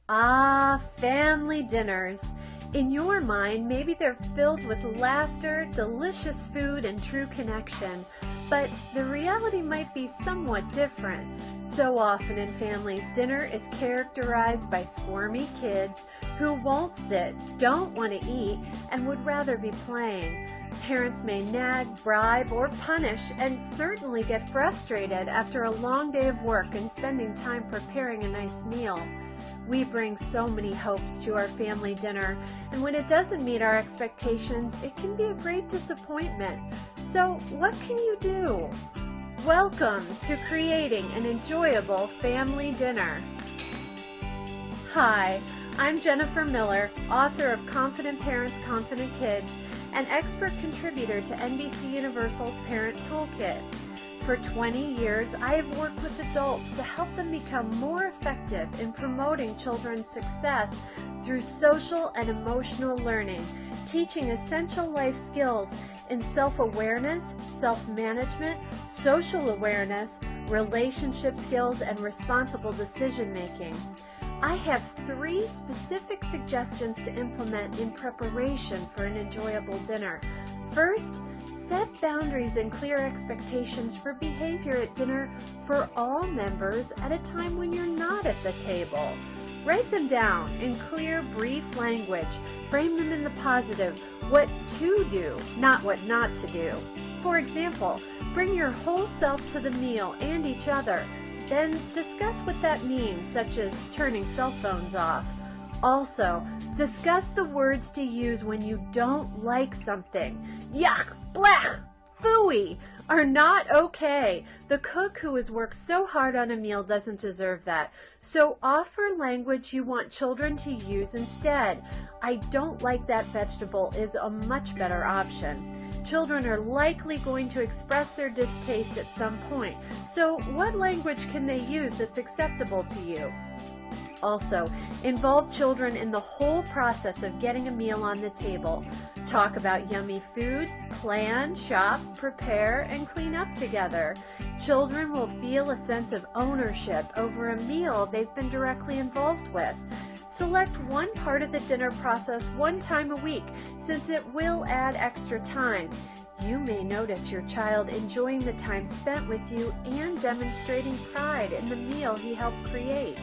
Ah, family dinners. In your mind, maybe they're filled with laughter, delicious food, and true connection. But the reality might be somewhat different. So often in families, dinner is characterized by squirmy kids who won't sit, don't want to eat, and would rather be playing. Parents may nag, bribe, or punish, and certainly get frustrated after a long day of work and spending time preparing a nice meal. We bring so many hopes to our family dinner, and when it doesn't meet our expectations, it can be a great disappointment. So what can you do? Welcome to creating an enjoyable family dinner. Hi, I'm Jennifer Miller, author of Confident Parents, Confident Kids, and expert contributor to NBC Universal's Parent Toolkit. For 20 years, I have worked with adults to help them become more effective in promoting children's success through social and emotional learning, teaching essential life skills in self-awareness, self-management, social awareness, relationship skills, and responsible decision-making. I have 3 specific suggestions to implement in preparation for an enjoyable dinner. First, set boundaries and clear expectations for behavior at dinner for all members at a time when you're not at the table. Write them down in clear, brief language. Frame them in the positive, what to do, not what not to do. For example, bring your whole self to the meal and each other. Then discuss what that means, such as turning cell phones off. Also, discuss the words to use when you don't like something. Yuck, blech, phooey are not okay. The cook who has worked so hard on a meal doesn't deserve that. So offer language you want children to use instead. I don't like that vegetable is a much better option. Children are likely going to express their distaste at some point. So what language can they use that's acceptable to you? Also, involve children in the whole process of getting a meal on the table. Talk about yummy foods, plan, shop, prepare, and clean up together. Children will feel a sense of ownership over a meal they've been directly involved with. Select one part of the dinner process one time a week, since it will add extra time. You may notice your child enjoying the time spent with you and demonstrating pride in the meal he helped create.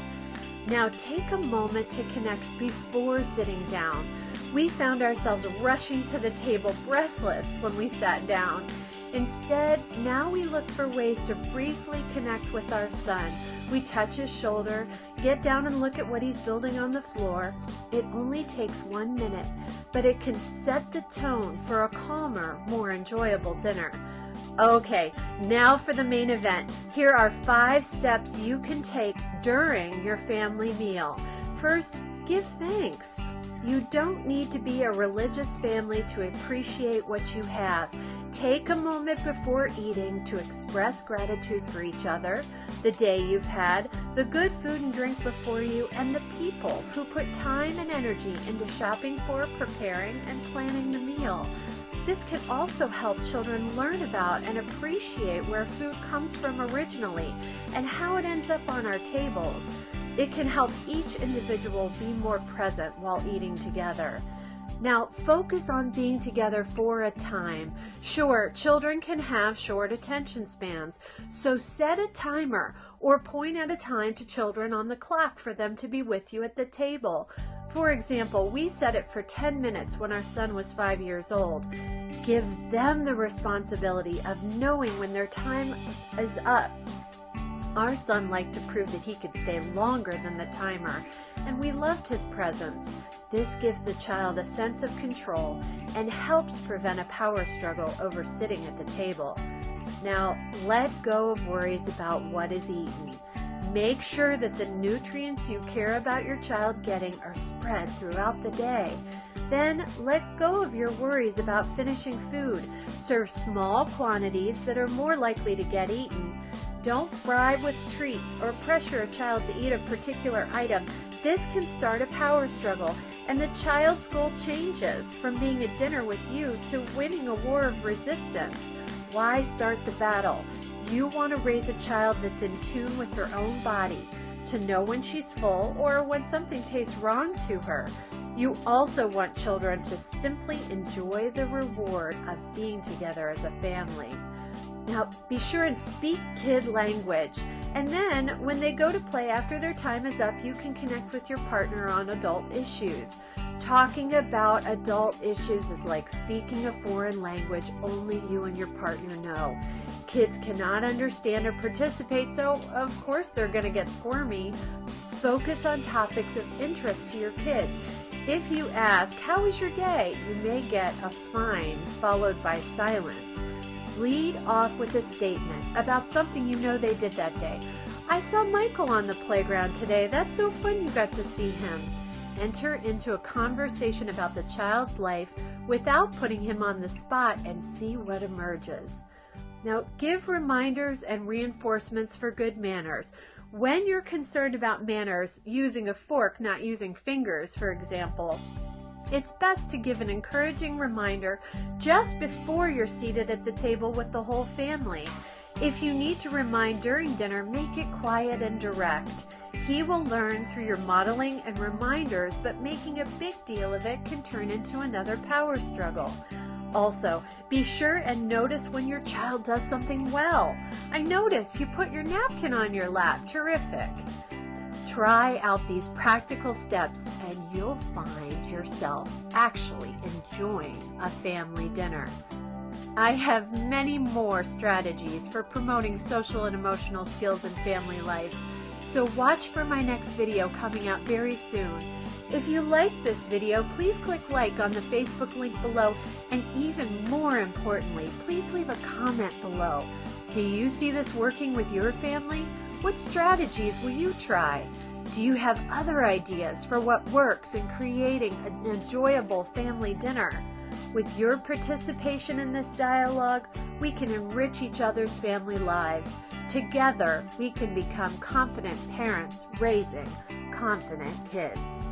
Now take a moment to connect before sitting down. We found ourselves rushing to the table breathless when we sat down. Instead, now we look for ways to briefly connect with our son. We touch his shoulder, get down and look at what he's building on the floor. It only takes 1 minute, but it can set the tone for a calmer, more enjoyable dinner. Okay, now for the main event. Here are 5 steps you can take during your family meal. First, give thanks. You don't need to be a religious family to appreciate what you have. Take a moment before eating to express gratitude for each other, the day you've had, the good food and drink before you, and the people who put time and energy into shopping for, preparing, and planning the meal. This can also help children learn about and appreciate where food comes from originally and how it ends up on our tables. It can help each individual be more present while eating together. Now, focus on being together for a time. Sure, children can have short attention spans, so set a timer or point at a time to children on the clock for them to be with you at the table. For example, we set it for 10 minutes when our son was 5 years old. Give them the responsibility of knowing when their time is up. Our son liked to prove that he could stay longer than the timer, and we loved his presence. This gives the child a sense of control and helps prevent a power struggle over sitting at the table. Now, let go of worries about what is eaten. Make sure that the nutrients you care about your child getting are spread throughout the day. Then let go of your worries about finishing food. Serve small quantities that are more likely to get eaten. Don't bribe with treats or pressure a child to eat a particular item. This can start a power struggle, and the child's goal changes from being at dinner with you to winning a war of resistance. Why start the battle? You want to raise a child that's in tune with her own body, to to know when she's full or when something tastes wrong to her. You also want children to simply enjoy the reward of being together as a family. Now, be sure and speak kid language. And then, when they go to play after their time is up, you can connect with your partner on adult issues. Talking about adult issues is like speaking a foreign language only you and your partner know. Kids cannot understand or participate, so of course they're going to get squirmy. Focus on topics of interest to your kids. If you ask, "How was your day?" you may get a fine followed by silence. Lead off with a statement about something you know they did that day. "I saw Michael on the playground today. That's so fun you got to see him." Enter into a conversation about the child's life without putting him on the spot and see what emerges. Now, give reminders and reinforcements for good manners. When you're concerned about manners, using a fork, not using fingers, for example, it's best to give an encouraging reminder just before you're seated at the table with the whole family. If you need to remind during dinner, make it quiet and direct. He will learn through your modeling and reminders, but making a big deal of it can turn into another power struggle. Also, be sure and notice when your child does something well. "I notice you put your napkin on your lap. Terrific." Try out these practical steps and you'll find yourself actually enjoying a family dinner. I have many more strategies for promoting social and emotional skills in family life, so watch for my next video coming out very soon. If you like this video, please click like on the Facebook link below, and even more importantly, please leave a comment below. Do you see this working with your family? What strategies will you try? Do you have other ideas for what works in creating an enjoyable family dinner? With your participation in this dialogue, we can enrich each other's family lives. Together, we can become confident parents raising confident kids.